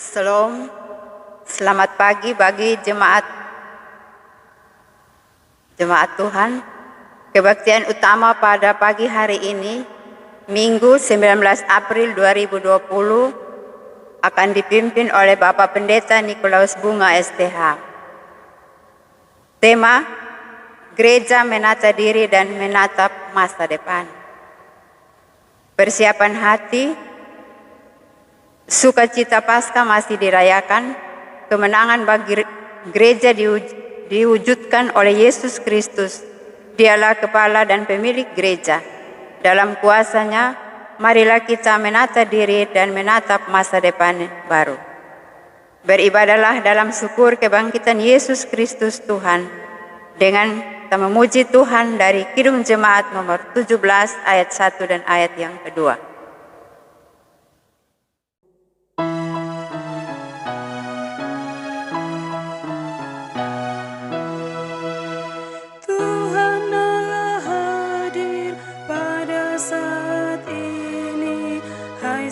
Shalom, selamat pagi bagi jemaat Tuhan. Kebaktian utama pada pagi hari ini, Minggu 19 April 2020, akan dipimpin oleh Bapak Pendeta Nikolaus Bunga STH. Tema, Gereja menata diri dan menatap masa depan. Persiapan hati, sukacita Paskah masih dirayakan, kemenangan bagi gereja diwujudkan oleh Yesus Kristus. Dialah kepala dan pemilik gereja. Dalam kuasanya, marilah kita menata diri dan menatap masa depan baru. Beribadahlah dalam syukur kebangkitan Yesus Kristus Tuhan, dengan kita memuji Tuhan dari Kidung Jemaat nomor 17 ayat 1 dan ayat yang kedua.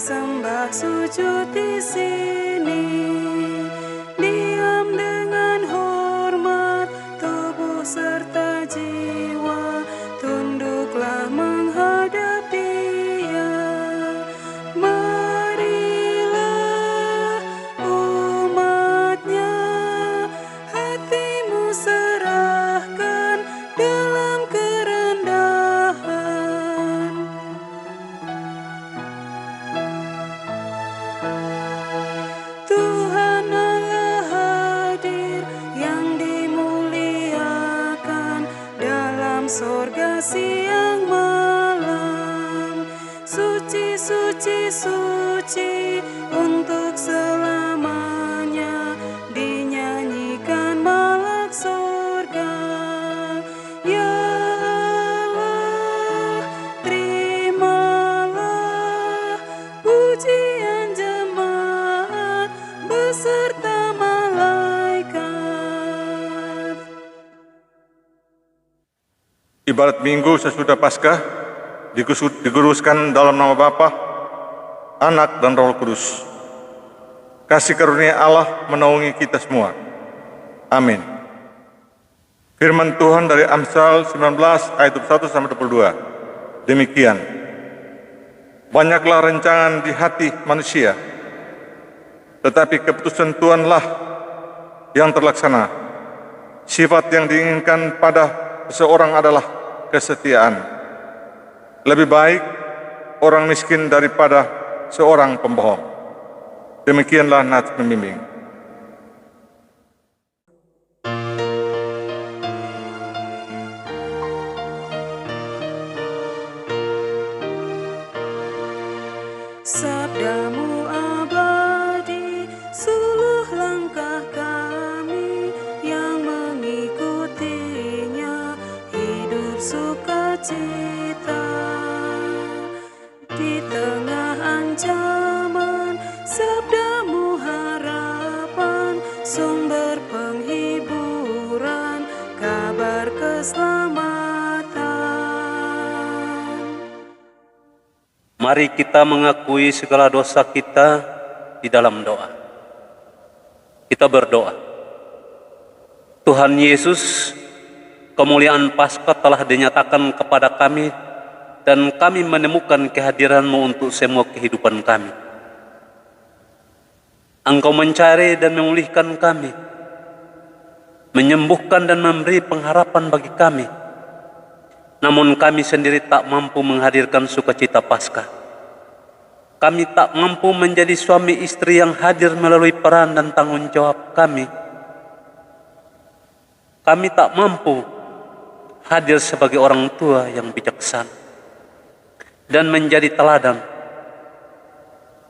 Sembah sujud di sini, diam dengan hormat, tubuh serta jiwa, tunduklah menghadap Dia. Marilah umatnya, hatimu serahkan dalam kerendahan. Tuhan Allah hadir yang dimuliakan dalam sorga siang malam. Suci, suci, suci untuk selamanya, dinyanyikan malak sorga. Ya Allah, terimalah pujian jemaat beserta malaikat. Ibarat minggu sesudah Paskah diguruskan dalam nama Bapa, Anak dan Roh Kudus. Kasih karunia Allah menaungi kita semua. Amin. Firman Tuhan dari Amsal 19 ayat 21-22. Demikian. Banyaklah rencangan di hati manusia, tetapi keputusan Tuhanlah yang terlaksana. Sifat yang diinginkan pada seseorang adalah kesetiaan. Lebih baik orang miskin daripada seorang pembohong. Demikianlah nats pembimbing. Sabdamu abadi, suluh langkah kami yang mengikutinya, hidup sukacita. Di tengah ancaman, sabdamu harapan, sumber penghiburan, kabar keselamatan. Mari kita mengakui segala dosa kita di dalam doa. Kita berdoa. Tuhan Yesus, kemuliaan Paskah telah dinyatakan kepada kami dan kami menemukan kehadiran-Mu untuk semua kehidupan kami. Engkau mencari dan memulihkan kami, menyembuhkan dan memberi pengharapan bagi kami. Namun kami sendiri tak mampu menghadirkan sukacita Paskah. Kami tak mampu menjadi suami istri yang hadir melalui peran dan tanggung jawab kami. Kami tak mampu hadir sebagai orang tua yang bijaksana dan menjadi teladan.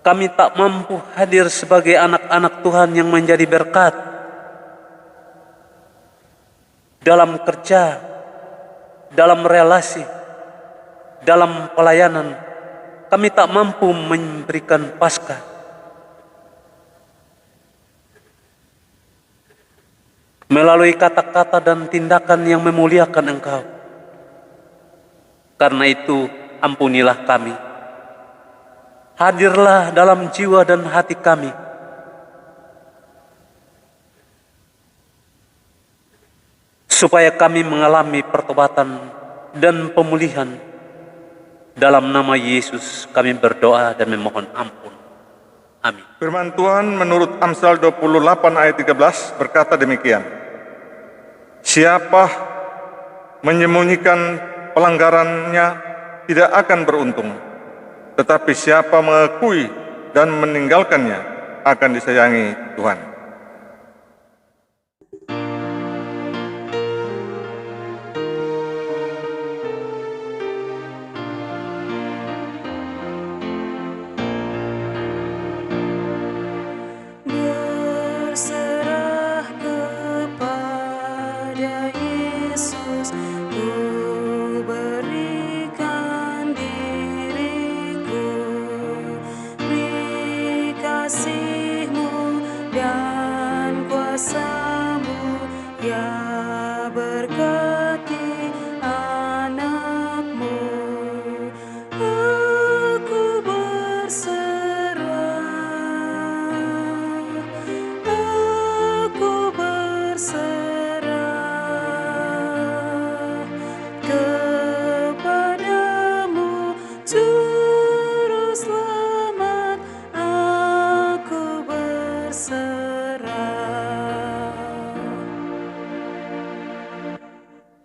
Kami tak mampu hadir sebagai anak-anak Tuhan yang menjadi berkat dalam kerja, dalam relasi, dalam pelayanan. Kami tak mampu memberikan Paskah. Melalui kata-kata dan tindakan yang memuliakan Engkau. Karena itu, ampunilah kami. Hadirlah dalam jiwa dan hati kami. supaya kami mengalami pertobatan dan pemulihan. Dalam nama Yesus kami berdoa dan memohon ampun. Amin. Firman Tuhan menurut Amsal 28 ayat 13 berkata demikian. Siapa menyembunyikan pelanggarannya tidak akan beruntung, tetapi siapa mengakui dan meninggalkannya akan disayangi Tuhan. Berserah kepada Yesus, ku berikan diriku, beri kasih-Mu dan kuasa-Mu, ya berkati anak-Mu. Aku berserah, aku berserah kepadamu, Juru Selamat. Aku berserah.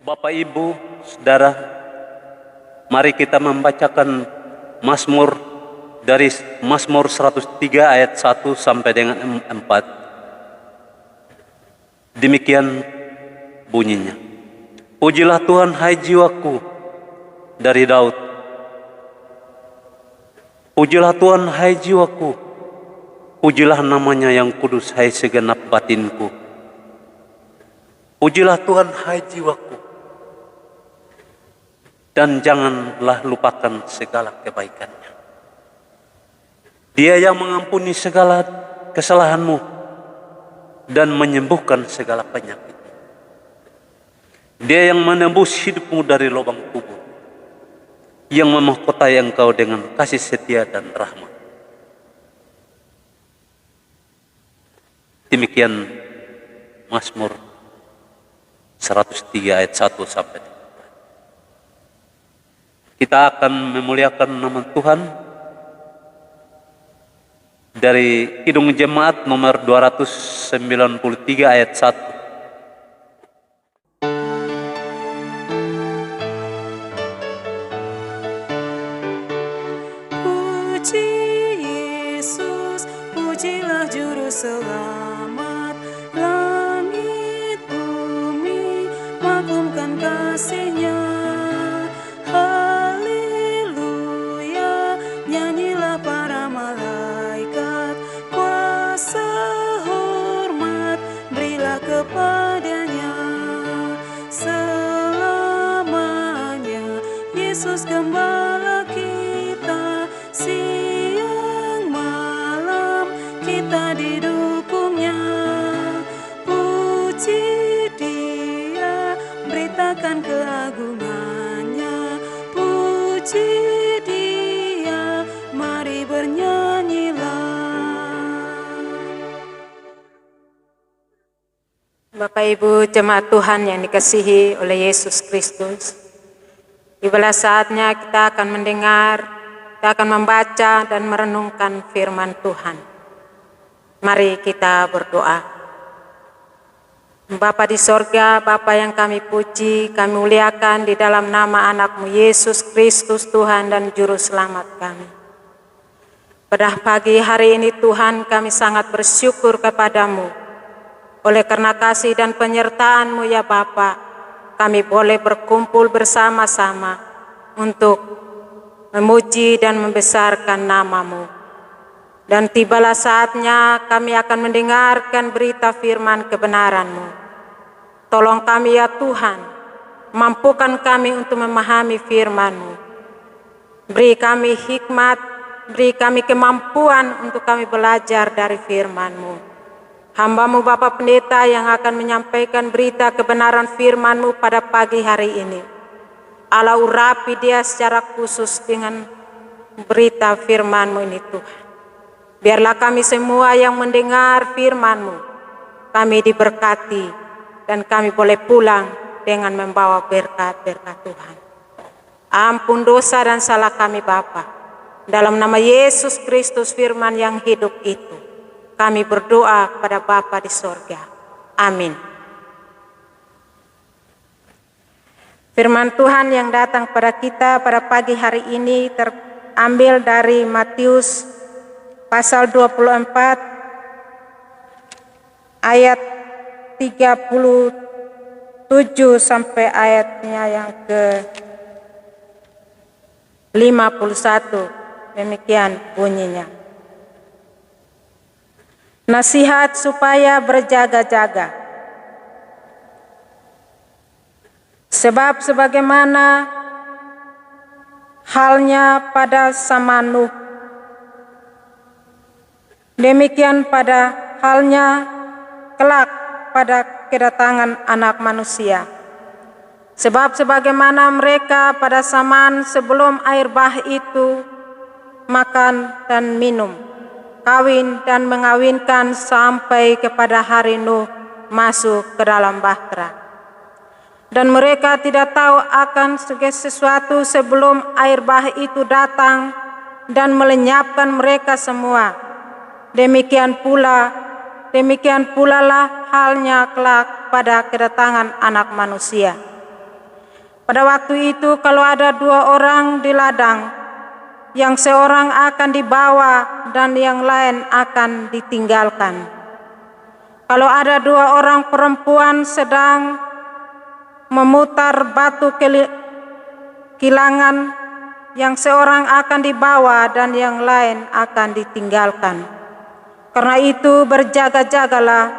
Bapak, Ibu, Saudara, mari kita membacakan Mazmur dari Mazmur 103 ayat 1 sampai dengan 4. Demikian bunyinya. Pujilah Tuhan hai jiwaku, dari Daud. Pujilah Tuhan hai jiwaku, pujilah namanya yang kudus hai segenap batinku. Pujilah Tuhan hai jiwaku, dan janganlah lupakan segala kebaikannya. Dia yang mengampuni segala kesalahanmu dan menyembuhkan segala penyakit. Dia yang menembus hidupmu dari lubang kubur, yang memahkotai engkau dengan kasih setia dan rahmat. Demikian Mazmur 103 ayat 1 sampai 4. Kita akan memuliakan nama Tuhan dari Kidung Jemaat nomor 293 ayat 1. Puji Yesus, pujilah Juru Selamat. Langit bumi maklumkan kasih-Nya. Haleluya, nyanyilah para malaikat. Kuasa hormat berilah kepadanya. Selamanya Yesus Gembala kita, siang malam kita didukungnya. Puji Dia, beritakan keagungannya. Puji Dia, mari bernyanyilah. Bapak Ibu jemaat Tuhan yang dikasihi oleh Yesus Kristus, tibalah saatnya kita akan mendengar, kita akan membaca dan merenungkan firman Tuhan. Mari kita berdoa. Bapa di sorga, Bapa yang kami puji, kami muliakan di dalam nama anak-Mu Yesus Kristus, Tuhan dan Juru Selamat kami. Pada pagi hari ini Tuhan, kami sangat bersyukur kepadamu. Oleh karena kasih dan penyertaan-Mu ya Bapa, kami boleh berkumpul bersama-sama untuk memuji dan membesarkan nama-Mu. Dan tibalah saatnya kami akan mendengarkan berita firman kebenaran-Mu. Tolong kami ya Tuhan, mampukan kami untuk memahami firman-Mu. Beri kami hikmat, beri kami kemampuan untuk kami belajar dari firman-Mu. Hamba-Mu Bapak Pendeta yang akan menyampaikan berita kebenaran firman-Mu pada pagi hari ini. Allah urapi dia secara khusus dengan berita firman-Mu ini Tuhan. Biarlah kami semua yang mendengar firman-Mu, kami diberkati dan kami boleh pulang dengan membawa berkat-berkat Tuhan. Ampun dosa dan salah kami Bapa. Dalam nama Yesus Kristus firman yang hidup itu, kami berdoa kepada Bapa di sorga. Amin. Firman Tuhan yang datang pada kita pada pagi hari ini terambil dari Matius pasal 24 ayat 37 sampai ayatnya yang ke 51. Demikian bunyinya. Nasihat supaya berjaga-jaga. Sebab sebagaimana halnya pada zaman Nuh, demikian pada halnya kelak pada kedatangan Anak Manusia. Sebab sebagaimana mereka pada zaman sebelum air bah itu makan dan minum, kawin dan mengawinkan sampai kepada hari Nuh masuk ke dalam bahtera. Dan mereka tidak tahu akan segala sesuatu sebelum air bah itu datang dan melenyapkan mereka semua. Demikian pula lah halnya kelak pada kedatangan Anak Manusia. Pada waktu itu kalau ada 2 orang di ladang, yang seorang akan dibawa dan yang lain akan ditinggalkan. Kalau ada 2 orang perempuan sedang memutar batu kilangan, yang seorang akan dibawa dan yang lain akan ditinggalkan. Karena itu berjaga-jagalah,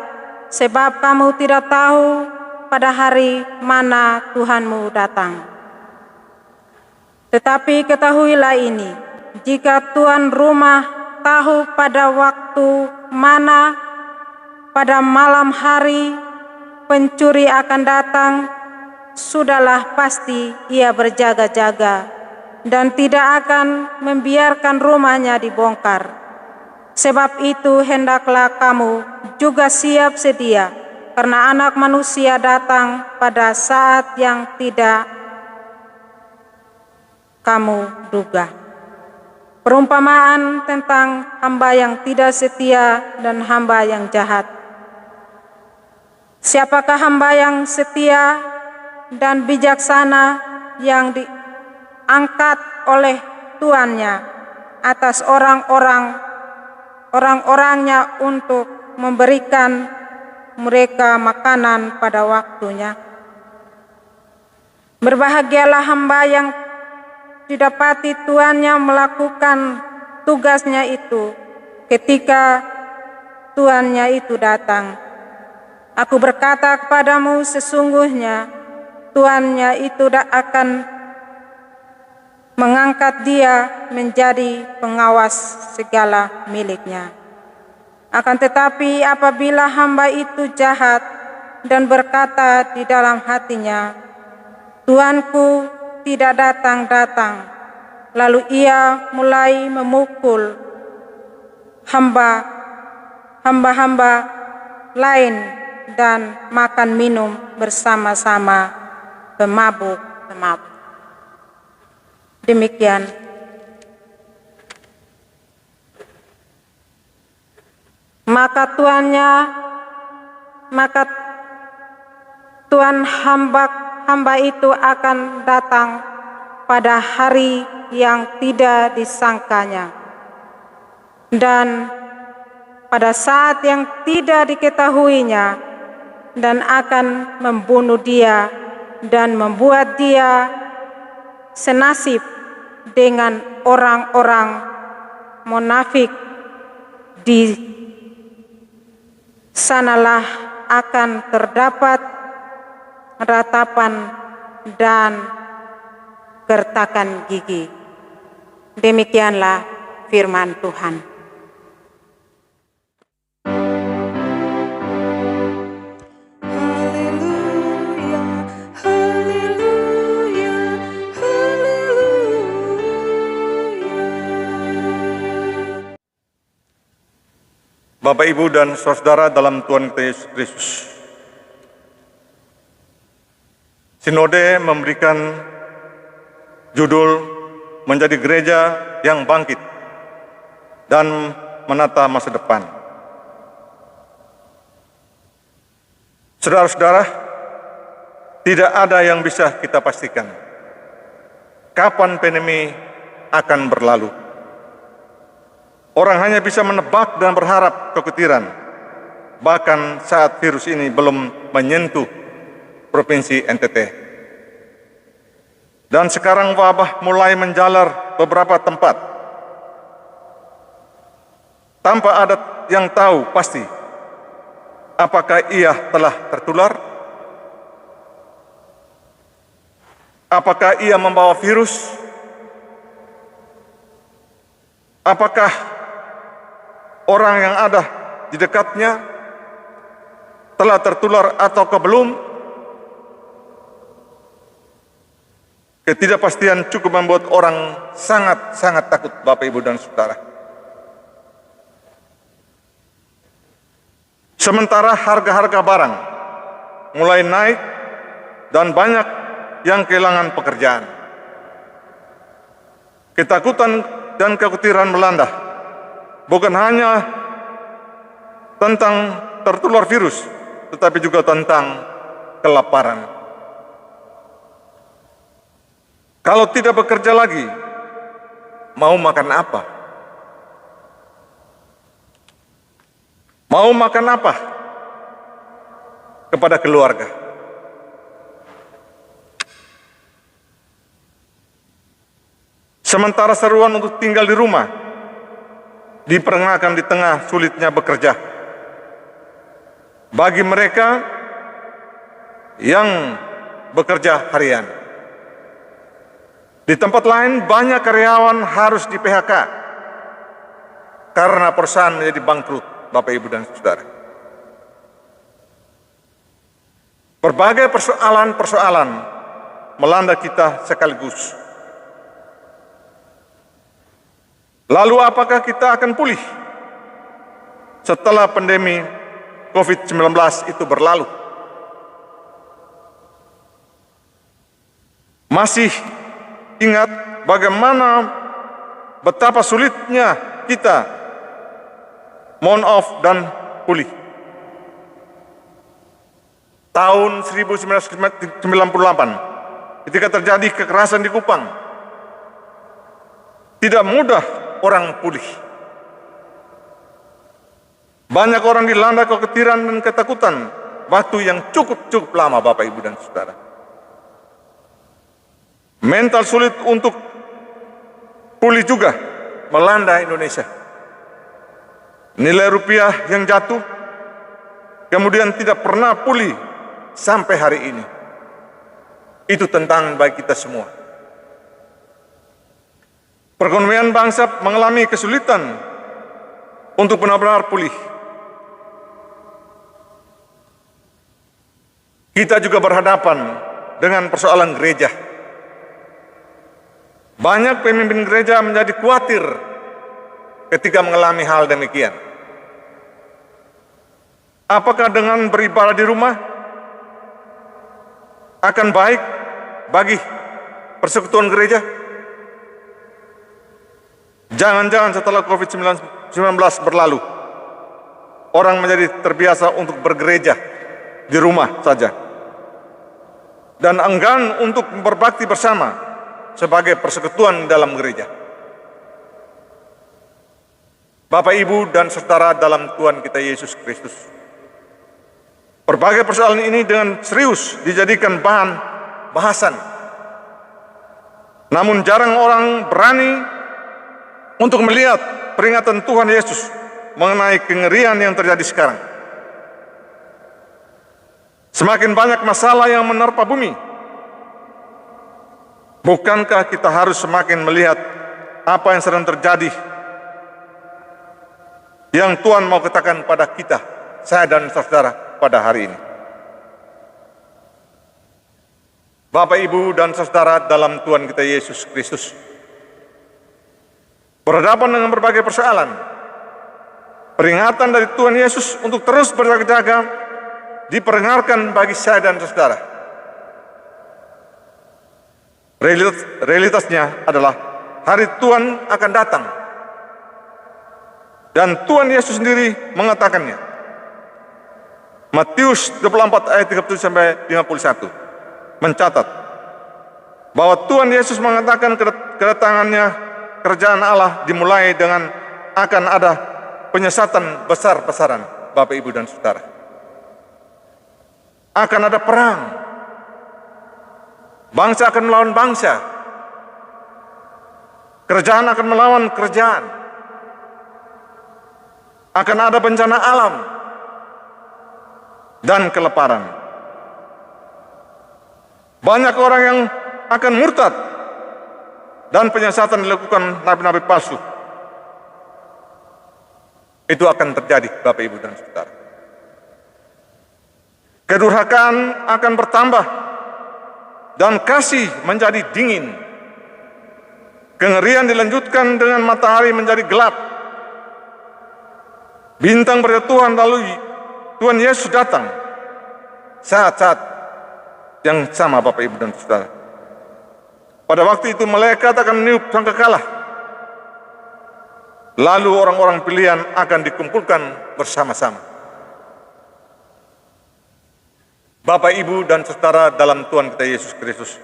sebab kamu tidak tahu pada hari mana Tuhanmu datang. Tetapi ketahuilah ini, jika tuan rumah tahu pada waktu mana pada malam hari pencuri akan datang, sudahlah pasti ia berjaga-jaga dan tidak akan membiarkan rumahnya dibongkar. Sebab itu hendaklah kamu juga siap sedia, karena Anak Manusia datang pada saat yang tidak kamu duga. Perumpamaan tentang hamba yang tidak setia dan hamba yang jahat. Siapakah hamba yang setia dan bijaksana yang diangkat oleh tuannya atas orang-orangnya untuk memberikan mereka makanan pada waktunya? Berbahagialah hamba yang didapati tuannya melakukan tugasnya itu ketika tuannya itu datang. Aku berkata kepadamu, sesungguhnya tuannya itu akan mengangkat dia menjadi pengawas segala miliknya. Akan tetapi apabila hamba itu jahat dan berkata di dalam hatinya, Tuanku tidak datang-datang, lalu ia mulai memukul hamba-hamba lain dan makan minum bersama-sama pemabuk-pemabuk. Demikian. Maka Tuhan hamba itu akan datang pada hari yang tidak disangkanya dan pada saat yang tidak diketahuinya, dan akan membunuh dia dan membuat dia senasib dengan orang-orang munafik. Di sanalah akan terdapat ratapan dan gertakan gigi. Demikianlah firman Tuhan. Haleluya, haleluya, haleluya. Bapak, Ibu, dan saudara dalam Tuhan kita Yesus Kristus. Sinode memberikan judul menjadi gereja yang bangkit dan menata masa depan. Saudara-saudara, tidak ada yang bisa kita pastikan kapan pandemi akan berlalu. Orang hanya bisa menebak dan berharap kekhawatiran, bahkan saat virus ini belum menyentuh Provinsi NTT. Dan sekarang wabah mulai menjalar beberapa tempat. Tanpa ada yang tahu pasti apakah ia telah tertular, apakah ia membawa virus, apakah orang yang ada di dekatnya telah tertular atau belum. Ketidakpastian cukup membuat orang sangat takut, Bapak, Ibu, dan Saudara. Sementara harga-harga barang mulai naik dan banyak yang kehilangan pekerjaan. Ketakutan dan kekhawatiran melanda, bukan hanya tentang tertular virus, tetapi juga tentang kelaparan. Kalau tidak bekerja lagi, mau makan apa? Mau makan apa kepada keluarga? Sementara seruan untuk tinggal di rumah diperkenalkan di tengah sulitnya bekerja. Bagi mereka yang bekerja harian. Di tempat lain banyak karyawan harus di PHK karena perusahaan menjadi bangkrut, Bapak, Ibu, dan Saudara. Berbagai persoalan melanda kita sekaligus. Lalu apakah kita akan pulih setelah pandemi COVID-19 itu berlalu? Masih ingat bagaimana betapa sulitnya kita on off dan pulih. Tahun 1998 ketika terjadi kekerasan di Kupang, tidak mudah orang pulih. Banyak orang dilanda kekhawatiran dan ketakutan waktu yang cukup lama, Bapak, Ibu, dan Saudara. Mental sulit untuk pulih juga melanda Indonesia. Nilai rupiah yang jatuh, kemudian tidak pernah pulih sampai hari ini. Itu tantangan bagi kita semua. Perekonomian bangsa mengalami kesulitan untuk benar-benar pulih. Kita juga berhadapan dengan persoalan gereja. Banyak pemimpin gereja menjadi khawatir ketika mengalami hal demikian. Apakah dengan beribadah di rumah akan baik bagi persekutuan gereja? Jangan-jangan setelah COVID-19 berlalu, orang menjadi terbiasa untuk bergereja di rumah saja dan enggan untuk berbakti bersama sebagai persekutuan dalam gereja. Bapak, Ibu, dan Saudara dalam Tuhan kita Yesus Kristus, berbagai persoalan ini dengan serius dijadikan bahan bahasan. Namun jarang orang berani untuk melihat peringatan Tuhan Yesus mengenai kengerian yang terjadi sekarang. Semakin banyak masalah yang menerpa bumi. Bukankah kita harus semakin melihat apa yang sedang terjadi, yang Tuhan mau katakan pada kita, saya dan saudara pada hari ini? Bapak, Ibu, dan Saudara dalam Tuhan kita Yesus Kristus, berhadapan dengan berbagai persoalan, peringatan dari Tuhan Yesus untuk terus berjaga-jaga diperdengarkan bagi saya dan saudara. Realitasnya adalah hari Tuhan akan datang. Dan Tuhan Yesus sendiri mengatakannya. Matius 24 ayat 37 sampai 51 mencatat bahwa Tuhan Yesus mengatakan kedatangannya kerajaan Allah dimulai dengan akan ada penyesatan besar-besaran, Bapak, Ibu, dan Saudara. Akan ada perang. Bangsa akan melawan bangsa. Kerajaan akan melawan kerajaan. Akan ada bencana alam dan kelaparan. Banyak orang yang akan murtad dan penyesatan dilakukan nabi-nabi palsu. Itu akan terjadi, Bapak, Ibu, dan Saudara. Kedurhakaan akan bertambah dan kasih menjadi dingin. Kengerian dilanjutkan dengan matahari menjadi gelap. Bintang berjatuhan lalu Tuhan Yesus datang. Saat-saat yang sama, Bapak, Ibu, dan Saudara. Pada waktu itu malaikat akan meniup sangkakala. Lalu orang-orang pilihan akan dikumpulkan bersama-sama. Bapak, Ibu, dan Saudara dalam Tuhan kita Yesus Kristus.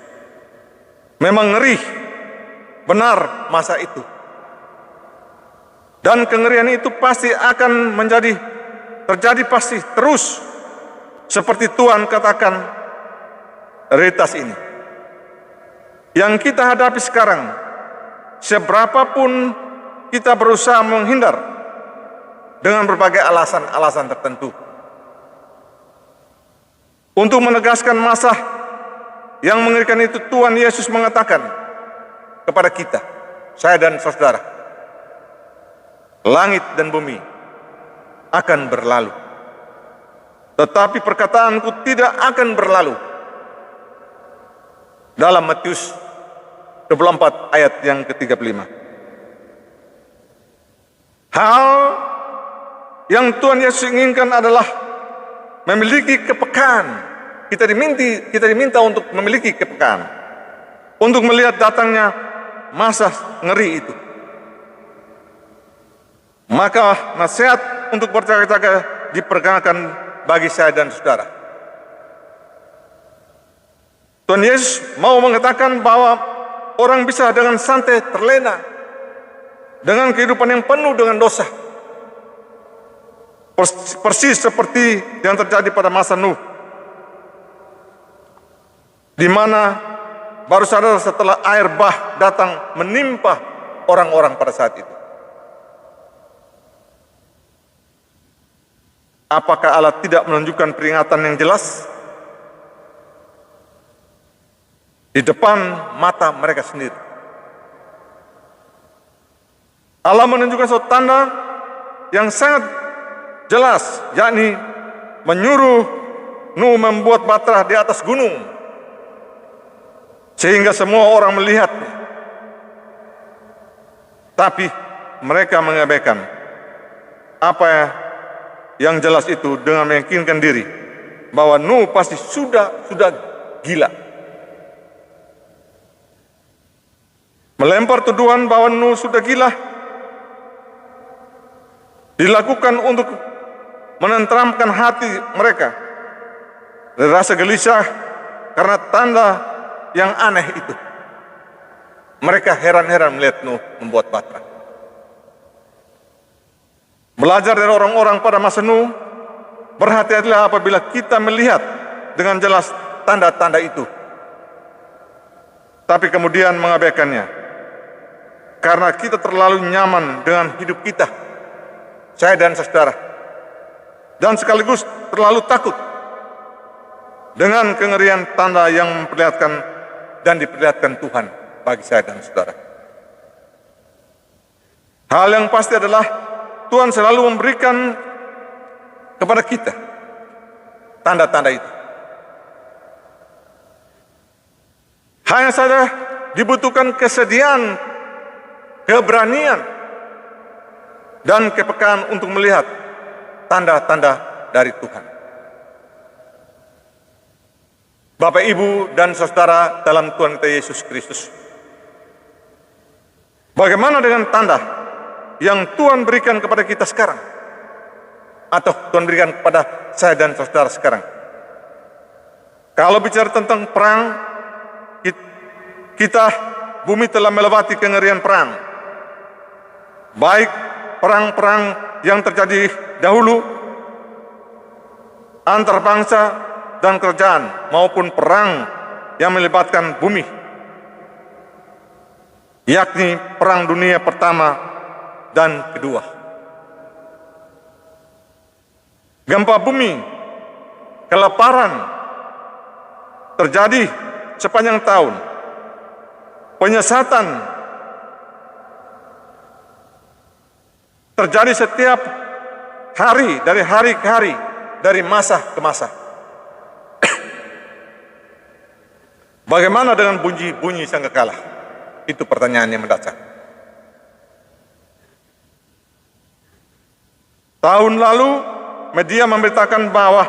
Memang ngeri, benar masa itu. Dan kengerian itu pasti akan terjadi pasti terus. Seperti Tuhan katakan realitas ini. Yang kita hadapi sekarang, seberapapun kita berusaha menghindar dengan berbagai alasan-alasan tertentu. Untuk menegaskan masa yang mengerikan itu, Tuhan Yesus mengatakan kepada kita, saya dan saudara, langit dan bumi akan berlalu, tetapi perkataanku tidak akan berlalu. Dalam Matius 24 ayat yang ke-35. Hal yang Tuhan Yesus inginkan adalah memiliki kepekaan. Kita diminta untuk memiliki kepekaan, untuk melihat datangnya masa ngeri itu. Maka nasihat untuk berjaga-jaga diperkenalkan bagi saya dan saudara. Tuhan Yesus mau mengatakan bahwa orang bisa dengan santai terlena dengan kehidupan yang penuh dengan dosa. Persis seperti yang terjadi pada masa Nuh, di mana baru sadar setelah air bah datang menimpa orang-orang pada saat itu. Apakah Allah tidak menunjukkan peringatan yang jelas di depan mata mereka sendiri? Allah menunjukkan suatu tanda yang sangat jelas, yakni menyuruh Nuh membuat batra di atas gunung sehingga semua orang melihatnya. Tapi mereka mengabaikan apa yang jelas itu dengan meyakinkan diri bahwa Nuh pasti sudah gila. Melempar tuduhan bahwa Nuh sudah gila dilakukan untuk menenteramkan hati mereka dari rasa gelisah karena tanda yang aneh itu. Mereka heran-heran melihat Nuh membuat batra. Belajar dari orang-orang pada masa Nuh, berhati-hatilah apabila kita melihat dengan jelas tanda-tanda itu, tapi kemudian mengabaikannya karena kita terlalu nyaman dengan hidup kita, saya dan saudara, dan sekaligus terlalu takut dengan kengerian tanda yang memperlihatkan dan diperlihatkan Tuhan bagi saya dan saudara. Hal yang pasti adalah Tuhan selalu memberikan kepada kita tanda-tanda itu. Hanya saja dibutuhkan kesediaan, keberanian, dan kepekaan untuk melihat tanda-tanda dari Tuhan. Bapak, Ibu, dan saudara dalam Tuhan kita Yesus Kristus. Bagaimana dengan tanda yang Tuhan berikan kepada kita sekarang? Atau Tuhan berikan kepada saya dan saudara sekarang? Kalau bicara tentang perang, kita, bumi telah melewati kengerian perang. Baik perang-perang yang terjadi dahulu antar bangsa dan kerajaan, maupun perang yang melibatkan bumi, yakni Perang Dunia Pertama dan Kedua. Gempa bumi, kelaparan terjadi sepanjang tahun, penyesatan terjadi setiap hari, dari hari ke hari, dari masa ke masa. Bagaimana dengan bunyi-bunyi sangkakala? Itu pertanyaan yang mendasar. Tahun lalu media memberitakan bahwa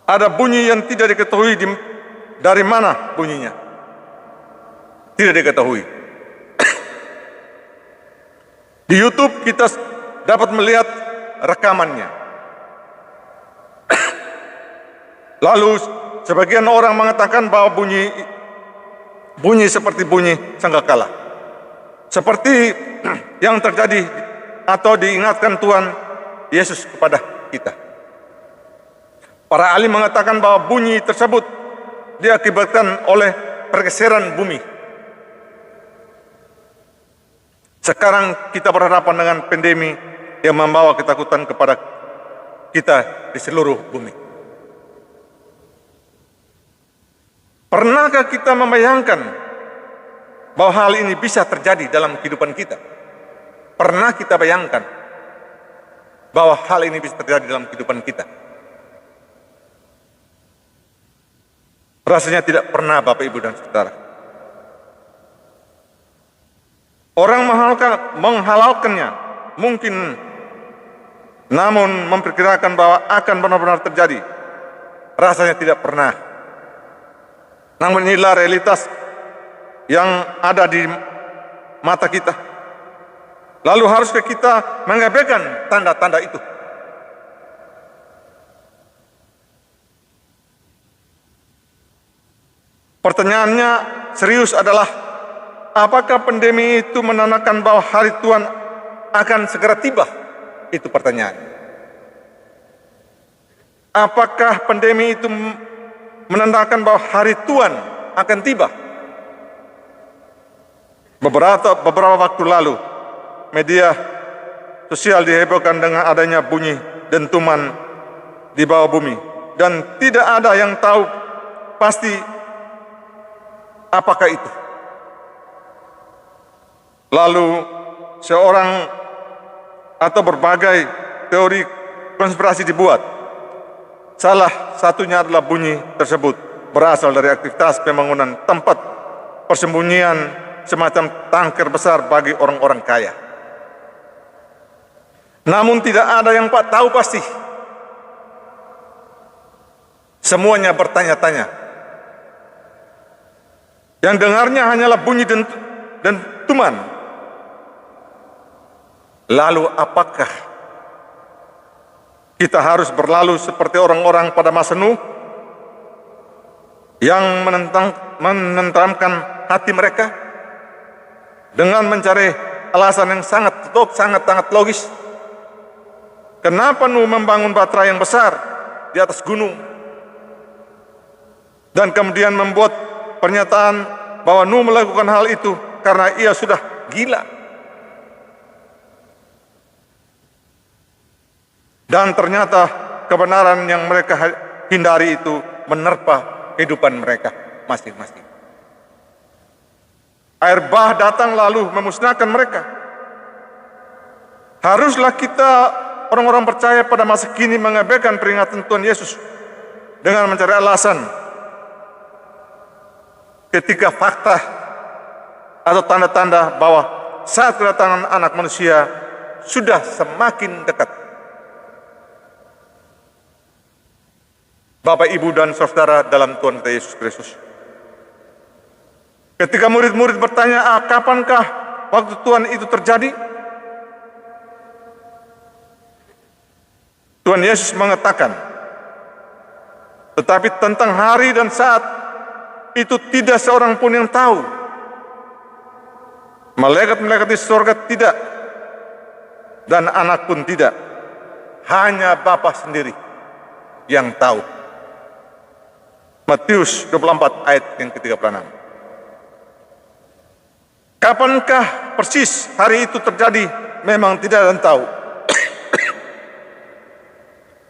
ada bunyi yang tidak diketahui dari mana bunyinya. Tidak diketahui. Di YouTube kita dapat melihat rekamannya. Lalu sebagian orang mengatakan bahwa bunyi seperti bunyi sangkakala. Seperti yang terjadi atau diingatkan Tuhan Yesus kepada kita. Para ahli mengatakan bahwa bunyi tersebut diakibatkan oleh pergeseran bumi. Sekarang kita berhadapan dengan pandemi yang membawa ketakutan kepada kita di seluruh bumi. Pernahkah kita membayangkan bahwa hal ini bisa terjadi dalam kehidupan kita? Pernah kita bayangkan bahwa hal ini bisa terjadi dalam kehidupan kita? Rasanya tidak pernah, Bapak, Ibu, dan saudara. Orang menghalalkannya mungkin, namun memperkirakan bahwa akan benar-benar terjadi, rasanya tidak pernah. Namun inilah realitas yang ada di mata kita. Lalu haruskah kita mengabaikan tanda-tanda itu? Pertanyaannya serius adalah, apakah pandemi itu menandakan bahwa hari Tuhan akan segera tiba? Itu pertanyaan. Apakah pandemi itu menandakan bahwa hari Tuhan akan tiba? Beberapa waktu lalu, media sosial dihebohkan dengan adanya bunyi dentuman di bawah bumi, dan tidak ada yang tahu pasti apakah itu. Lalu seorang atau berbagai teori konspirasi dibuat. Salah satunya adalah bunyi tersebut berasal dari aktivitas pembangunan tempat persembunyian semacam tangker besar bagi orang-orang kaya. Namun tidak ada yang tahu pasti. Semuanya bertanya-tanya. Yang dengarnya hanyalah bunyi dentuman. Lalu apakah kita harus berlalu seperti orang-orang pada masa Nuh yang menenteramkan hati mereka dengan mencari alasan yang sangat logis? Kenapa Nuh membangun batra yang besar di atas gunung dan kemudian membuat pernyataan bahwa Nuh melakukan hal itu karena ia sudah gila? Dan ternyata kebenaran yang mereka hindari itu menerpa kehidupan mereka masing-masing. Air bah datang lalu memusnahkan mereka. Haruslah kita orang-orang percaya pada masa kini mengabaikan peringatan Tuhan Yesus dengan mencari alasan ketika fakta atau tanda-tanda bahwa saat kedatangan anak manusia sudah semakin dekat. Bapak, Ibu, dan saudara dalam Tuhan kita Yesus Kristus. Ketika murid-murid bertanya, kapankah waktu Tuhan itu terjadi? Tuhan Yesus mengatakan, tetapi tentang hari dan saat itu tidak seorang pun yang tahu. Malaikat-malaikat di surga tidak, dan anak pun tidak. Hanya Bapa sendiri yang tahu. Matius 24 ayat yang ke-36. Kapankah persis hari itu terjadi? Memang tidak ada yang tahu.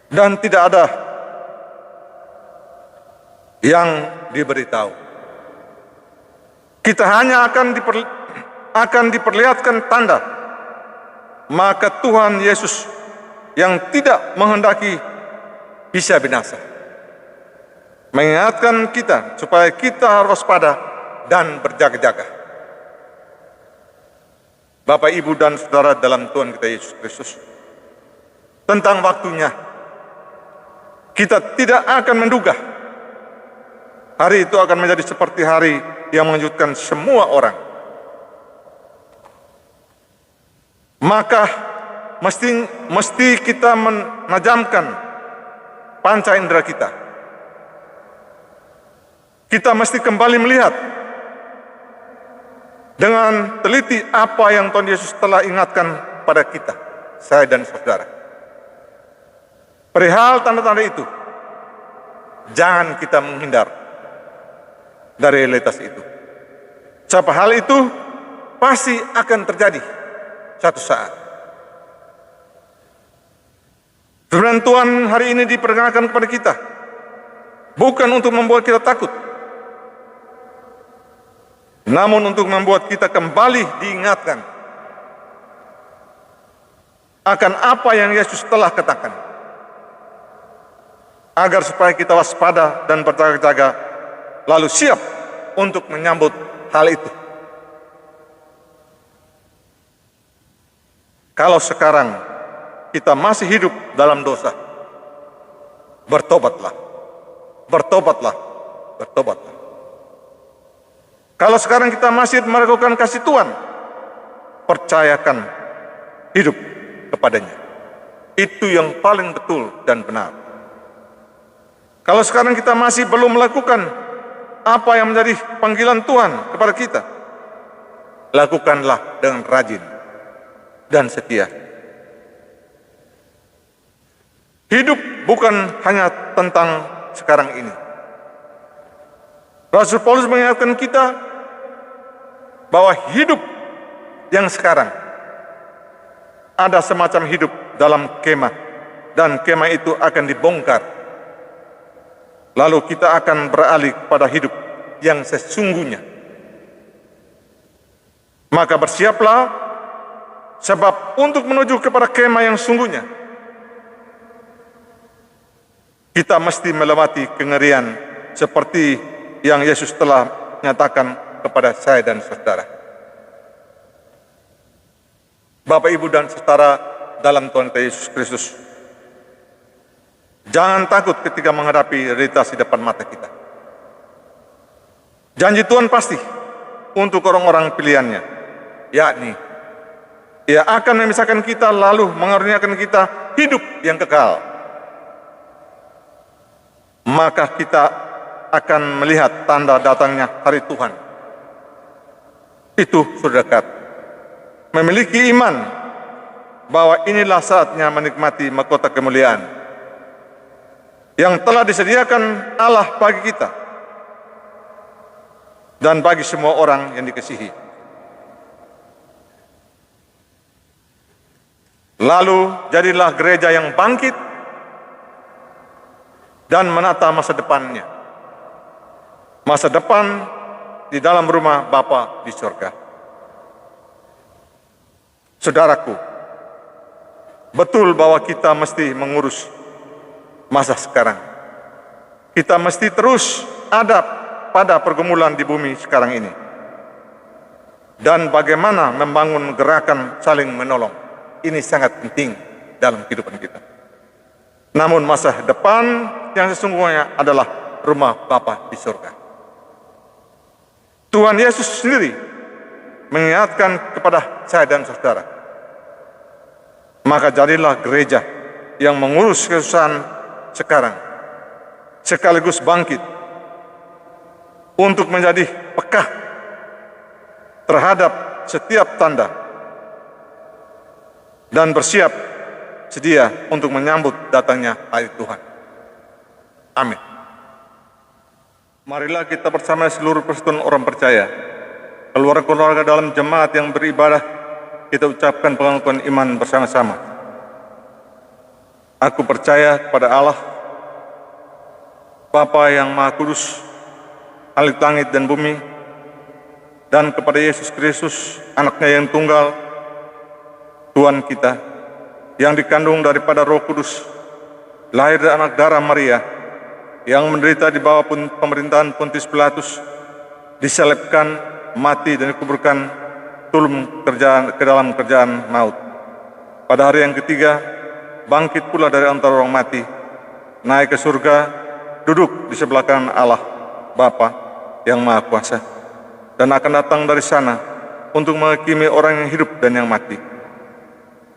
Dan tidak ada yang diberitahu. Kita hanya akan diperlihatkan tanda. Maka Tuhan Yesus yang tidak menghendaki bisa binasa, mengingatkan kita supaya kita harus waspada dan berjaga-jaga. Bapak, Ibu, dan saudara dalam Tuhan kita Yesus Kristus, tentang waktunya kita tidak akan menduga hari itu akan menjadi seperti hari yang mengejutkan semua orang. Maka mesti kita menajamkan panca indera kita. Kita mesti kembali melihat dengan teliti apa yang Tuhan Yesus telah ingatkan pada kita, saya dan saudara. Perihal tanda-tanda itu, jangan kita menghindar dari realitas itu. Sebab hal itu pasti akan terjadi satu saat. Firman Tuhan hari ini diperkenalkan kepada kita, bukan untuk membuat kita takut, namun untuk membuat kita kembali diingatkan akan apa yang Yesus telah katakan, agar supaya kita waspada dan berjaga-jaga, lalu siap untuk menyambut hal itu. Kalau sekarang kita masih hidup dalam dosa, bertobatlah, bertobatlah, bertobatlah. Kalau sekarang kita masih meragukan kasih Tuhan, percayakan hidup kepadanya. Itu yang paling betul dan benar. Kalau sekarang kita masih belum melakukan apa yang menjadi panggilan Tuhan kepada kita, lakukanlah dengan rajin dan setia. Hidup bukan hanya tentang sekarang ini. Rasul Paulus mengingatkan kita bahwa hidup yang sekarang ada semacam hidup dalam kemah, dan kemah itu akan dibongkar. Lalu kita akan beralih pada hidup yang sesungguhnya. Maka bersiaplah, sebab untuk menuju kepada kemah yang sungguhnya, kita mesti melewati kengerian seperti yang Yesus telah nyatakan kepada saya dan saudara. Bapak, Ibu, dan saudara dalam Tuhan kita Yesus Kristus, jangan takut ketika menghadapi realitas di depan mata kita. Janji Tuhan pasti untuk orang-orang pilihannya, yakni Ia akan memisahkan kita lalu mengaruniakan kita hidup yang kekal. Maka kita akan melihat tanda datangnya hari Tuhan. Itu sudah dekat. Memiliki iman bahwa inilah saatnya menikmati mahkota kemuliaan yang telah disediakan Allah bagi kita dan bagi semua orang yang dikasihi. Lalu jadilah gereja yang bangkit dan menata masa depannya. Masa depan di dalam rumah Bapa di surga. Saudaraku, betul bahwa kita mesti mengurus masa sekarang. Kita mesti terus ada pada pergumulan di bumi sekarang ini. Dan bagaimana membangun gerakan saling menolong. Ini sangat penting dalam kehidupan kita. Namun masa depan yang sesungguhnya adalah rumah Bapa di surga. Tuhan Yesus sendiri mengingatkan kepada saya dan saudara, maka jadilah gereja yang mengurus kesusahan sekarang, sekaligus bangkit untuk menjadi peka terhadap setiap tanda dan bersiap sedia untuk menyambut datangnya hari Tuhan. Amin. Marilah kita bersama seluruh persekutuan orang percaya, keluarga-keluarga dalam jemaat yang beribadah, kita ucapkan pengakuan iman bersama-sama. Aku percaya kepada Allah, Bapa yang Maha Kudus, Khalik langit dan bumi, dan kepada Yesus Kristus, anaknya yang tunggal, Tuhan kita, yang dikandung daripada Roh Kudus, lahir dari anak darah Maria, yang menderita di bawah pemerintahan Pontius Pilatus, disalibkan, mati dan dikuburkan, turun ke dalam kerjaan maut. Pada hari yang ketiga, bangkit pula dari antara orang mati, naik ke surga, duduk di sebelah kanan Allah, Bapa yang Maha Kuasa, dan akan datang dari sana untuk menghakimi orang yang hidup dan yang mati.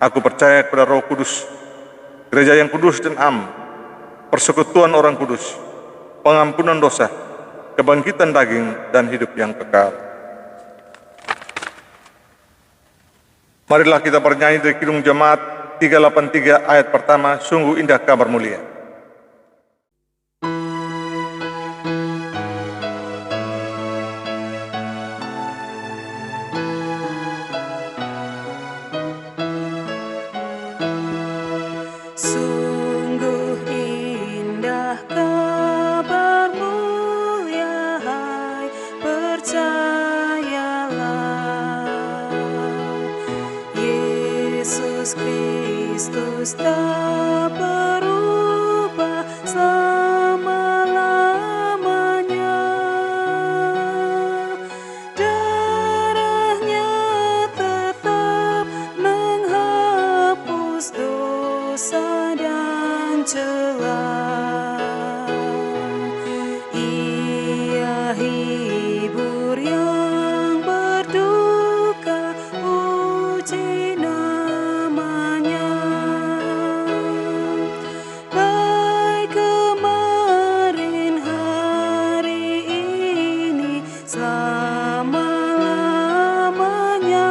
Aku percaya kepada Roh Kudus, gereja yang kudus dan am, persekutuan orang kudus, pengampunan dosa, kebangkitan daging, dan hidup yang kekal. Marilah kita bernyanyi dari Kidung Jemaat 383 ayat pertama, sungguh indah kabar mulia. Sungguh indah kabar-Mu ya, hai percayalah, Yesus Kristus tak berubah selama-lamanya. Darahnya tetap menghapus dosa dan celah. Ia hibur yang berduka, puji namanya. Baik kemarin, hari ini, selama-lamanya.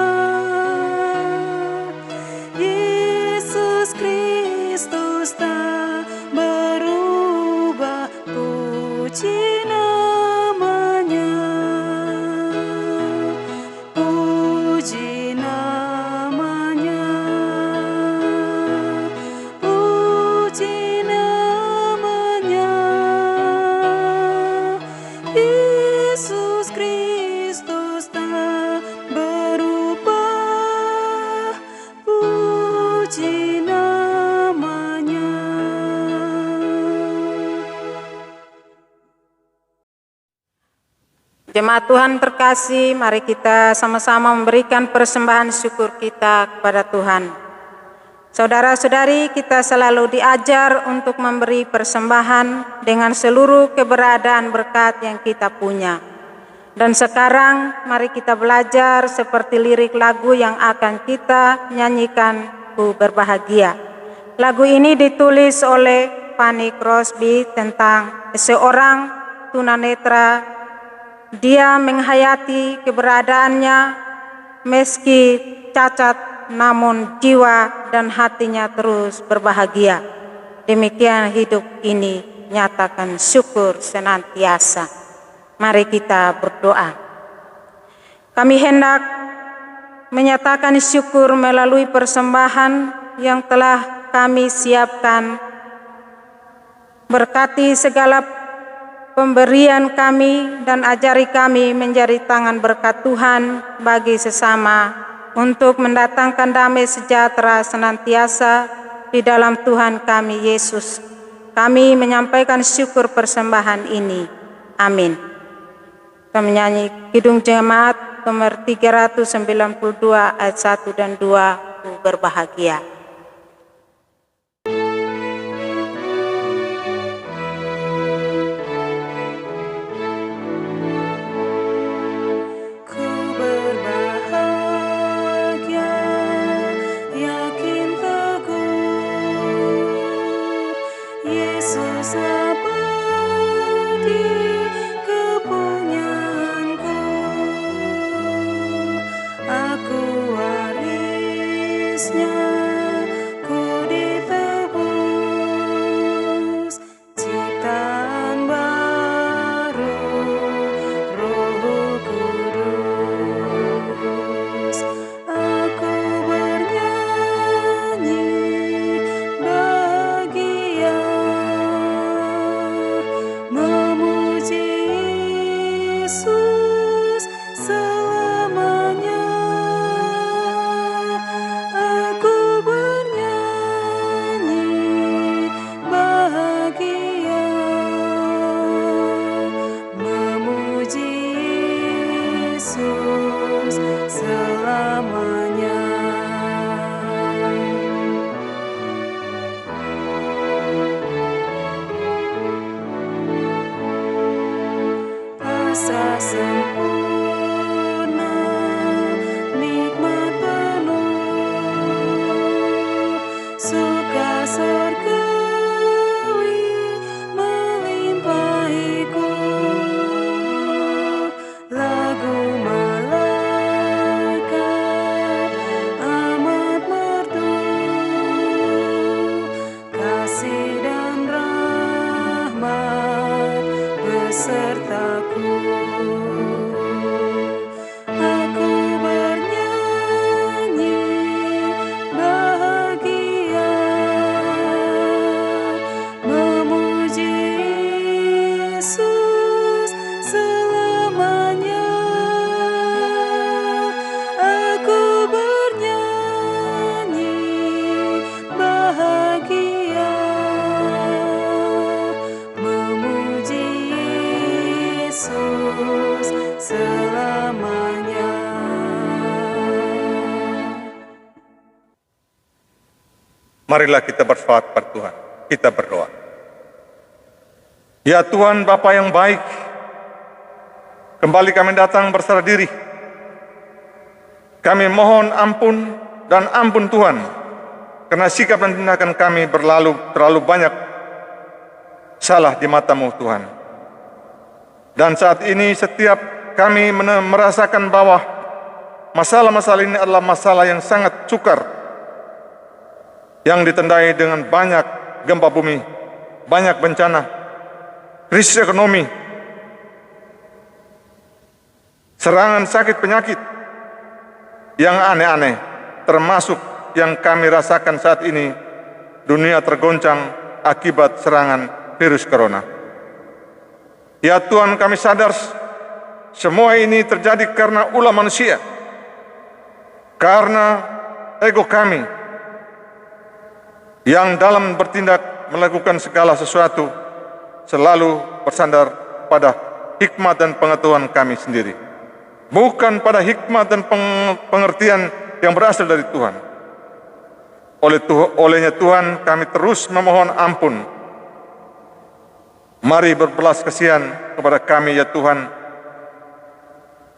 Yesus Kristus tak berubah, puji namanya. Puji namanya. Puji namanya. Yesus Kristus tak berubah, puji namanya. Jemaat Tuhan terkasih, mari kita sama-sama memberikan persembahan syukur kita kepada Tuhan. Saudara-saudari, kita selalu diajar untuk memberi persembahan dengan seluruh keberadaan berkat yang kita punya. Dan sekarang mari kita belajar seperti lirik lagu yang akan kita nyanyikan, Ku Berbahagia. Lagu ini ditulis oleh Fanny Crosby tentang seorang tunanetra. Dia menghayati keberadaannya meski cacat, namun jiwa dan hatinya terus berbahagia. Demikian hidup ini nyatakan syukur senantiasa. Mari kita berdoa. Kami hendak menyatakan syukur melalui persembahan yang telah kami siapkan. Berkati segala pemberian kami dan ajari kami menjadi tangan berkat Tuhan bagi sesama untuk mendatangkan damai sejahtera senantiasa di dalam Tuhan kami Yesus. Kami menyampaikan syukur persembahan ini. Amin. Kita menyanyi Kidung Jemaat nomor 392 ayat 1 dan 2, Ku Berbahagia. ku ditebus ciptaan baru Roh Kudus. Aku bernyanyi bahagia memuji Yesus selamanya. Aku bernyanyi bahagia memuji Yesus selamanya. Asa sempurna, nikmat penuh, suka surgawi melimpahiku. Lagu malaikat amat merdu, kasih dan rahmat besertaku. Aku bernyanyi bahagia memuji Yesus selamanya. Aku bernyanyi bahagia memuji Yesus selamanya. Marilah kita bersyukur pada Tuhan. Kita berdoa. Ya Tuhan Bapa yang baik, kembali kami datang berserah diri. Kami mohon ampun dan ampun Tuhan, karena sikap dan tindakan kami terlalu banyak salah di mata-Mu Tuhan. Dan saat ini setiap kami merasakan bahwa masalah-masalah ini adalah masalah yang sangat sukar, yang ditandai dengan banyak gempa bumi, banyak bencana, krisis ekonomi, serangan sakit penyakit yang aneh-aneh, termasuk yang kami rasakan saat ini, dunia tergoncang akibat serangan virus corona. Ya Tuhan, kami sadar semua ini terjadi karena ulah manusia, karena ego kami, yang dalam bertindak melakukan segala sesuatu selalu bersandar pada hikmat dan pengetahuan kami sendiri, bukan pada hikmat dan pengertian yang berasal dari Tuhan. Olehnya Tuhan, kami terus memohon ampun. Mari berbelas kasihan kepada kami ya Tuhan.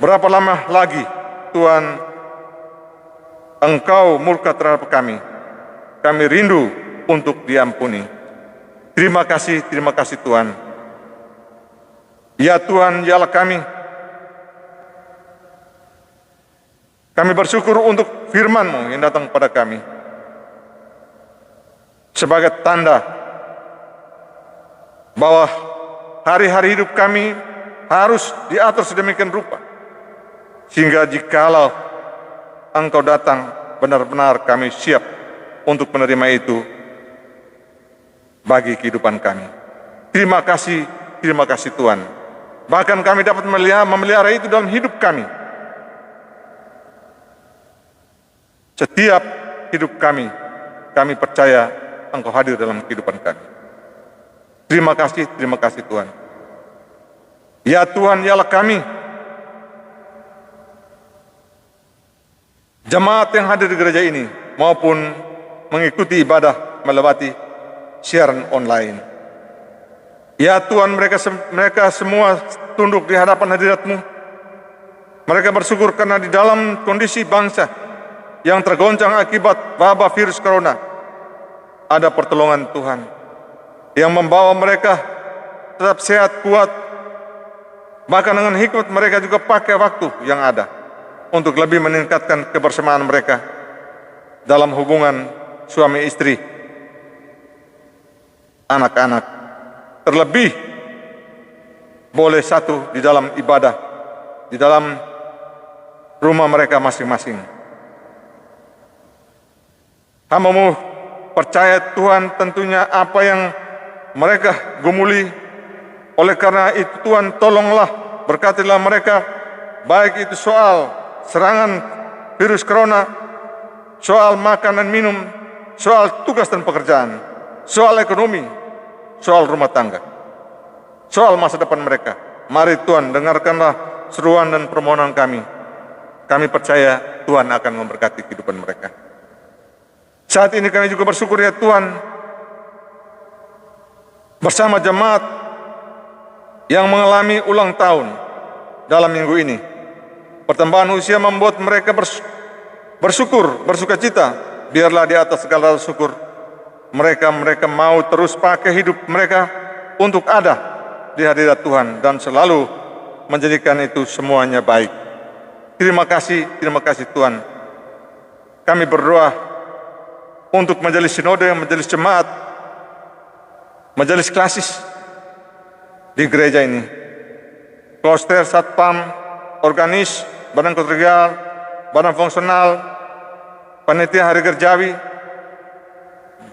Berapa lama lagi Tuhan Engkau murka terhadap kami? Kami rindu untuk diampuni. Terima kasih Tuhan. Ya Tuhan, ya Allah kami bersyukur untuk firman-Mu yang datang kepada kami sebagai tanda bahwa hari-hari hidup kami harus diatur sedemikian rupa, sehingga jikalau Engkau datang, benar-benar kami siap untuk menerima itu bagi kehidupan kami. Terima kasih Tuhan. Bahkan kami dapat memelihara itu dalam hidup kami. Setiap hidup kami percaya Engkau hadir dalam kehidupan kami. Terima kasih Tuhan. Ya Tuhan, ya Allah kami, jemaat yang hadir di gereja ini maupun mengikuti ibadah melewati siaran online. Ya Tuhan, mereka semua tunduk di hadapan hadirat-Mu. Mereka bersyukur karena di dalam kondisi bangsa yang tergoncang akibat wabah virus corona, ada pertolongan Tuhan yang membawa mereka tetap sehat, kuat. Bahkan dengan hikmat mereka juga pakai waktu yang ada untuk lebih meningkatkan kebersamaan mereka dalam hubungan suami istri, anak-anak, terlebih boleh satu di dalam ibadah, di dalam rumah mereka masing-masing. Hamba-Mu percaya Tuhan tentunya apa yang mereka gumuli. Oleh karena itu Tuhan tolonglah, berkatilah mereka, baik itu soal serangan virus corona, soal makan dan minum, soal tugas dan pekerjaan, soal ekonomi, soal rumah tangga, soal masa depan mereka. Mari Tuhan dengarkanlah seruan dan permohonan kami. Kami percaya Tuhan akan memberkati kehidupan mereka. Saat ini kami juga bersyukur ya Tuhan, bersama jemaat yang mengalami ulang tahun dalam minggu ini. Pertambahan usia membuat mereka bersyukur, bersuka cita. Biarlah di atas segala syukur mereka mau terus pakai hidup mereka untuk ada di hadirat Tuhan dan selalu menjadikan itu semuanya baik. Terima kasih Tuhan. Kami berdoa untuk majelis sinode, majelis jemaat, majelis klasis di gereja ini. Kloster, satpam, organis, badan kolegial, badan fungsional, panitia hari gerjawi,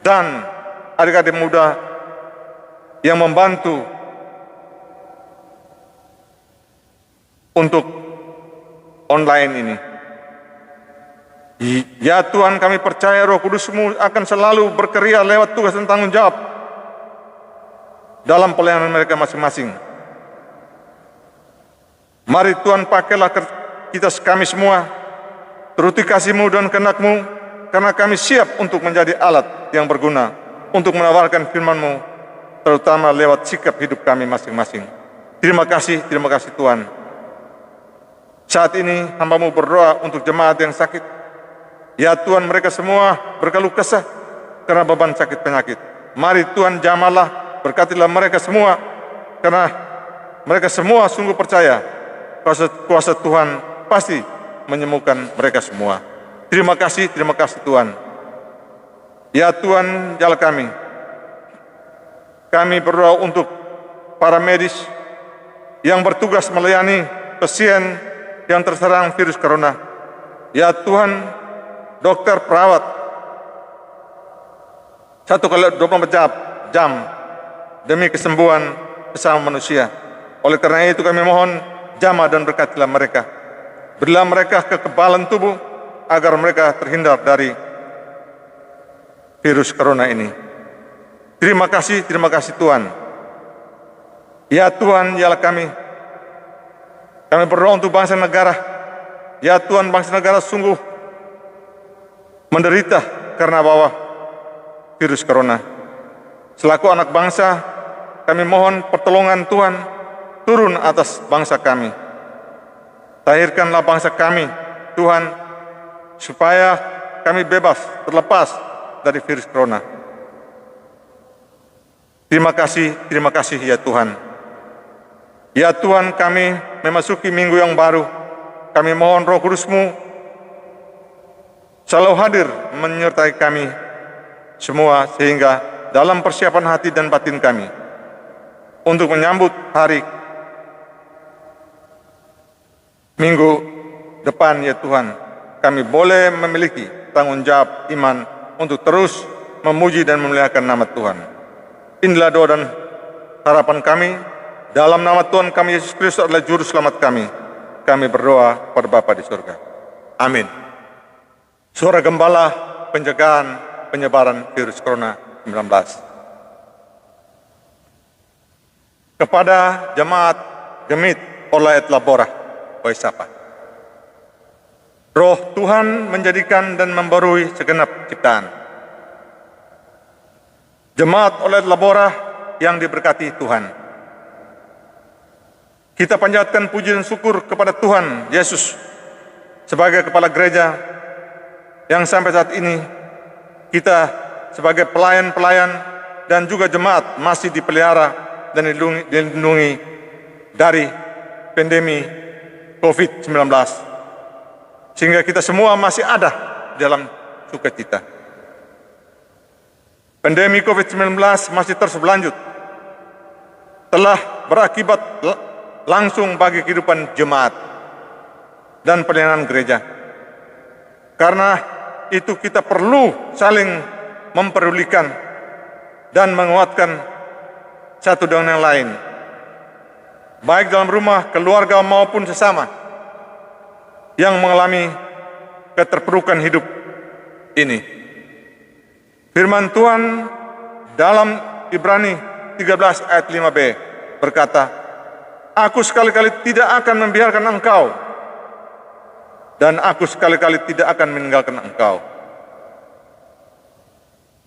dan adik-adik muda yang membantu untuk online ini. Ya Tuhan, kami percaya Roh Kudus-Mu akan selalu berkarya lewat tugas dan tanggung jawab dalam pelayanan mereka masing-masing. Mari Tuhan, pakailah kita kami semua, turuti kasih-Mu dan kehendak-Mu, karena kami siap untuk menjadi alat yang berguna untuk menawarkan firman-Mu, terutama lewat sikap hidup kami masing-masing. Terima kasih Tuhan. Saat ini hamba-Mu berdoa untuk jemaat yang sakit. Ya Tuhan, mereka semua berkeluh kesah karena beban sakit penyakit. Mari Tuhan jamahlah, berkatilah mereka semua, karena mereka semua sungguh percaya kuasa Tuhan pasti menyembuhkan mereka semua. Terima kasih Tuhan. Ya Tuhan, jala kami. Kami berdoa untuk para medis yang bertugas melayani pasien yang terserang virus corona. Ya Tuhan, dokter, perawat, 1x24 jam demi kesembuhan sesama manusia. Oleh karena itu kami mohon jamah dan berkatilah mereka. Berilah mereka kekebalan tubuh agar mereka terhindar dari virus corona ini. Terima kasih Tuhan. Ya Tuhan, dialah kami. Kami berdoa untuk bangsa negara. Ya Tuhan, bangsa negara sungguh menderita karena bawah virus corona. Selaku anak bangsa, kami mohon pertolongan Tuhan turun atas bangsa kami. Tahirkanlah bangsa kami, Tuhan, supaya kami bebas, terlepas dari virus corona. Terima kasih ya Tuhan. Ya Tuhan, kami memasuki minggu yang baru. Kami mohon Roh Kudus-Mu selalu hadir menyertai kami semua, sehingga dalam persiapan hati dan batin kami untuk menyambut hari minggu depan ya Tuhan, kami boleh memiliki tanggung jawab iman untuk terus memuji dan memuliakan nama Tuhan. Inilah doa dan harapan kami. Dalam nama Tuhan kami Yesus Kristus adalah Juru Selamat kami. Kami berdoa pada Bapa di surga. Amin. Suara gembala pencegahan penyebaran virus corona 19. Kepada jemaat Gemit Orla et Labora, Waisapa. Roh Tuhan menjadikan dan membarui segenap ciptaan. Jemaat Orla et Labora yang diberkati Tuhan. Kita panjatkan puji dan syukur kepada Tuhan Yesus sebagai kepala gereja yang sampai saat ini kita sebagai pelayan-pelayan dan juga jemaat masih dipelihara dan dilindungi dari pandemi COVID-19. Sehingga kita semua masih ada dalam sukacita. Pandemi COVID-19 masih terus berlanjut, telah berakibat langsung bagi kehidupan jemaat dan pelayanan gereja. Karena itu kita perlu saling mempedulikan dan menguatkan satu dengan yang lain, baik dalam rumah, keluarga maupun sesama yang mengalami keterpurukan hidup ini. Firman Tuhan dalam Ibrani 13 ayat 5b berkata, "Aku sekali-kali tidak akan membiarkan engkau, dan aku sekali-kali tidak akan meninggalkan engkau."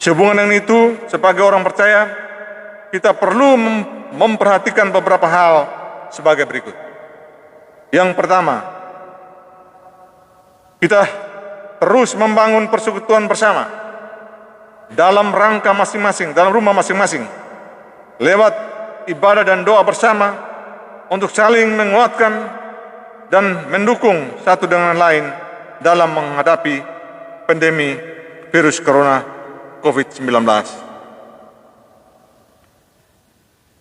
Sehubungan dengan itu, sebagai orang percaya, kita perlu memperhatikan beberapa hal sebagai berikut. Yang pertama, kita terus membangun persekutuan bersama dalam rangka masing-masing, dalam rumah masing-masing, lewat ibadah dan doa bersama untuk saling menguatkan dan mendukung satu dengan lain dalam menghadapi pandemi virus corona COVID-19.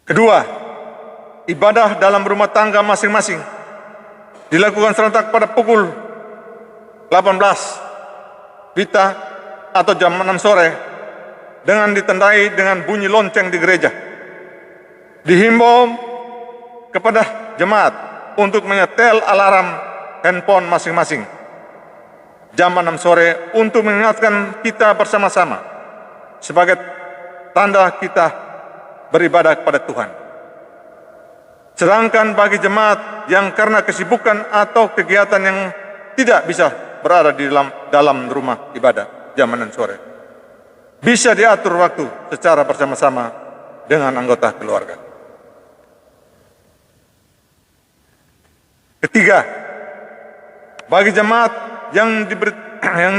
Kedua, ibadah dalam rumah tangga masing-masing dilakukan serentak pada pukul 18 WITA atau jam 6 sore dengan ditandai dengan bunyi lonceng di gereja. Dihimbau kepada jemaat untuk menyetel alarm handphone masing-masing jam 6 sore untuk mengingatkan kita bersama-sama sebagai tanda kita beribadah kepada Tuhan. Sedangkan bagi jemaat yang karena kesibukan atau kegiatan yang tidak bisa berada di dalam rumah ibadah jam 6 sore, bisa diatur waktu secara bersama-sama dengan anggota keluarga. Ketiga, bagi jemaat yang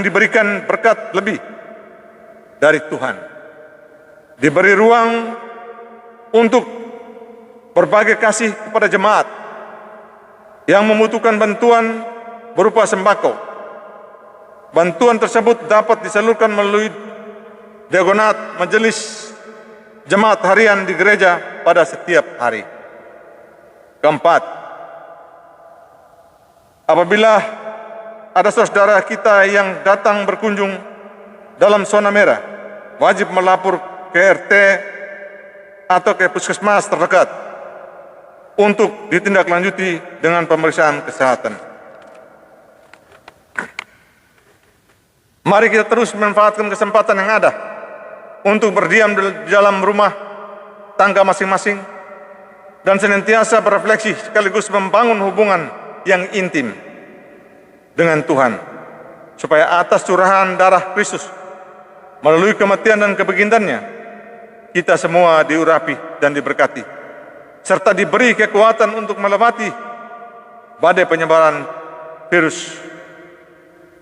diberikan berkat lebih dari Tuhan, diberi ruang untuk berbagi kasih kepada jemaat yang membutuhkan bantuan berupa sembako. Bantuan tersebut dapat disalurkan melalui diakonat majelis jemaat harian di gereja pada setiap hari. Keempat, apabila ada saudara kita yang datang berkunjung dalam zona merah, wajib melapor ke RT atau ke puskesmas terdekat untuk ditindaklanjuti dengan pemeriksaan kesehatan. Mari kita terus memanfaatkan kesempatan yang ada untuk berdiam di dalam rumah tangga masing-masing dan senantiasa berefleksi sekaligus membangun hubungan yang intim dengan Tuhan, supaya atas curahan darah Kristus melalui kematian dan kebangkitannya, kita semua diurapi dan diberkati, serta diberi kekuatan untuk melewati badai penyebaran virus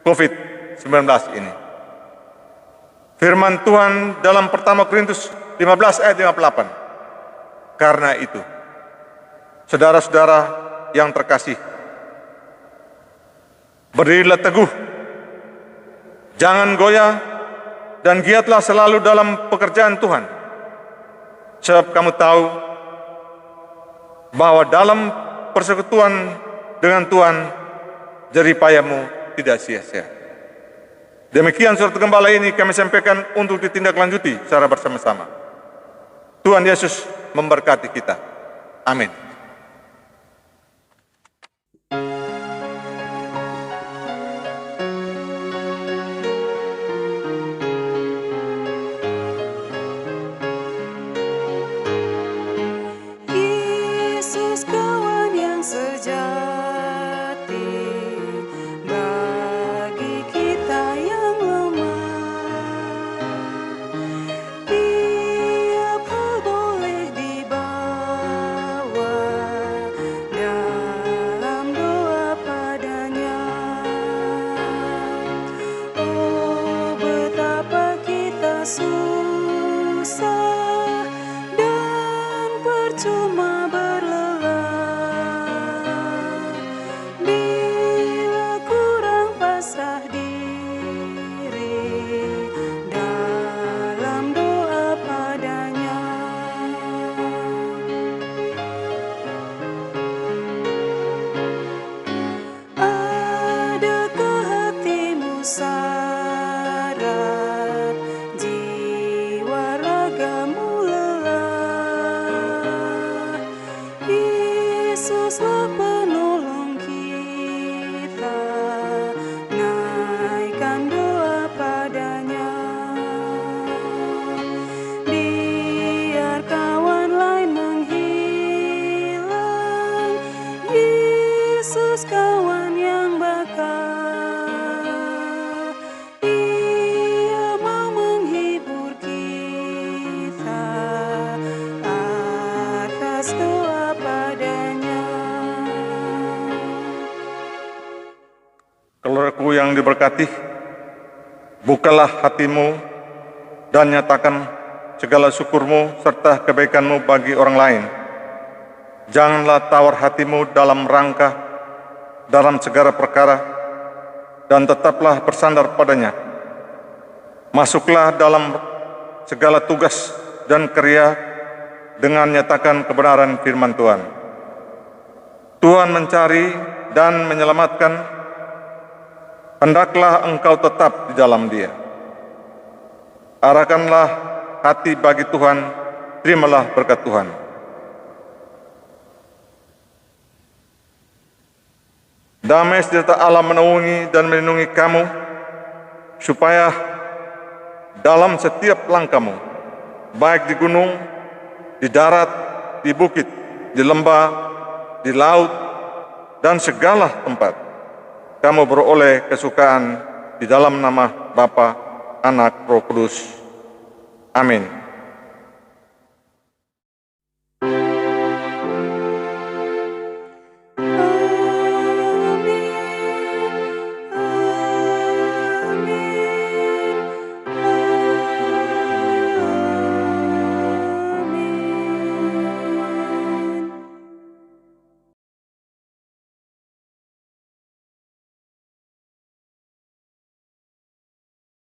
COVID-19 ini. Firman Tuhan dalam 1 Korintus 15 ayat 58. Karena itu, saudara-saudara yang terkasih, berdirilah teguh, jangan goyah, dan giatlah selalu dalam pekerjaan Tuhan. Sebab kamu tahu bahwa dalam persekutuan dengan Tuhan, jerih payahmu tidak sia-sia. Demikian surat gembala ini kami sampaikan untuk ditindaklanjuti secara bersama-sama. Tuhan Yesus memberkati kita. Amin. Yesus kawan yang sejati bagi kita yang lemah. Tiap hal boleh dibawa dalam doa padanya. Oh, betapa kita susah dan percuma berlelah bila kurang pasrah diri yang diberkati, bukalah hatimu dan nyatakan segala syukurmu serta kebaikanmu bagi orang lain. Janganlah tawar hatimu dalam segala perkara, dan tetaplah bersandar padanya. Masuklah dalam segala tugas dan karya dengan nyatakan kebenaran firman Tuhan. Tuhan mencari dan menyelamatkan, hendaklah engkau tetap di dalam Dia. Arahkanlah hati bagi Tuhan, terimalah berkat Tuhan. Damai sejahtera Allah menaungi dan melindungi kamu, supaya dalam setiap langkahmu, baik di gunung, di darat, di bukit, di lembah, di laut, dan segala tempat, kamu beroleh kesukaan di dalam nama Bapa, Anak, Roh Kudus. Amin.